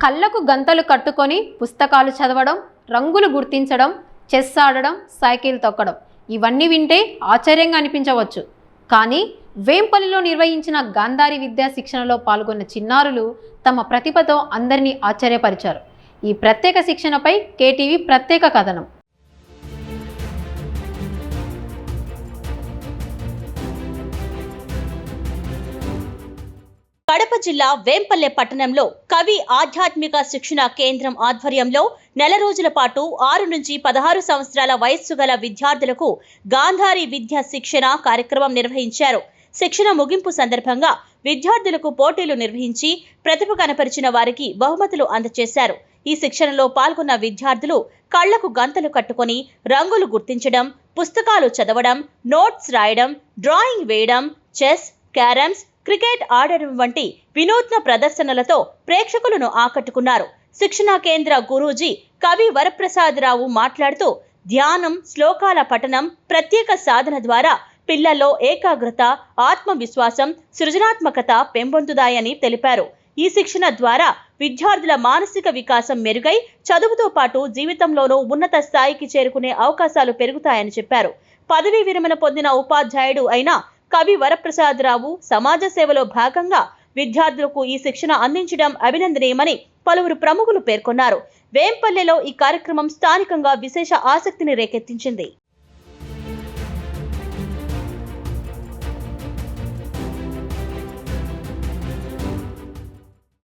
కళ్ళకు గంతలు కట్టుకొని పుస్తకాలు చదవడం, రంగులు గుర్తించడం, చెస్ ఆడడం, సైకిల్ తొక్కడం ఇవన్నీ వింటే ఆశ్చర్యంగా అనిపించవచ్చు. కానీ వేంపల్లిలో నిర్వహించిన గాంధారి విద్యా శిక్షణలో పాల్గొన్న చిన్నారులు తమ ప్రతిభతో అందరినీ ఆశ్చర్యపరిచారు. ఈ ప్రత్యేక శిక్షణపై కేటీవీ ప్రత్యేక కథనం. కడప జిల్లా వేంపల్లె పట్టణంలో కవి ఆధ్యాత్మిక శిక్షణ కేంద్రం ఆధ్వర్యంలో నెల రోజుల పాటు 6 నుంచి 16 సంవత్సరాల వయస్సు గల విద్యార్థులకు గాంధారి విద్యా శిక్షణ కార్యక్రమం నిర్వహించారు. శిక్షణ ముగింపు సందర్భంగా విద్యార్థులకు పోటీలు నిర్వహించి ప్రతిభ కనపరిచిన వారికి బహుమతులు అందజేశారు. ఈ శిక్షణలో పాల్గొన్న విద్యార్థులు కళ్లకు గంతలు కట్టుకొని రంగులు గుర్తించడం, పుస్తకాలు చదవడం, నోట్స్ రాయడం, డ్రాయింగ్ వేయడం, చెస్, క్యారమ్స్, క్రికెట్ ఆడడం వంటి వినూత్న ప్రదర్శనలతో ప్రేక్షకులను ఆకట్టుకున్నారు. శిక్షణా కేంద్ర గురూజీ కవి వరప్రసాదరావు మాట్లాడుతూ ధ్యానం, శ్లోకాల పఠనం, ప్రత్యేక సాధన ద్వారా పిల్లల్లో ఏకాగ్రత, ఆత్మవిశ్వాసం, సృజనాత్మకత పెంపొందుతాయని తెలిపారు. ఈ శిక్షణ ద్వారా విద్యార్థుల మానసిక వికాసం మెరుగై చదువుతో పాటు జీవితంలోనూ ఉన్నత స్థాయికి చేరుకునే అవకాశాలు పెరుగుతాయని చెప్పారు. పదవీ విరమణ పొందిన ఉపాధ్యాయుడు అయిన కవి వరప్రసాదరావు సమాజ సేవలో భాగంగా విద్యార్థులకు ఈ శిక్షణ అందించడం అభినందనీయమని పలువురు ప్రముఖులు పేర్కొన్నారు. వేంపల్లెలో ఈ కార్యక్రమం స్థానికంగా విశేష ఆసక్తిని రేకెత్తించింది.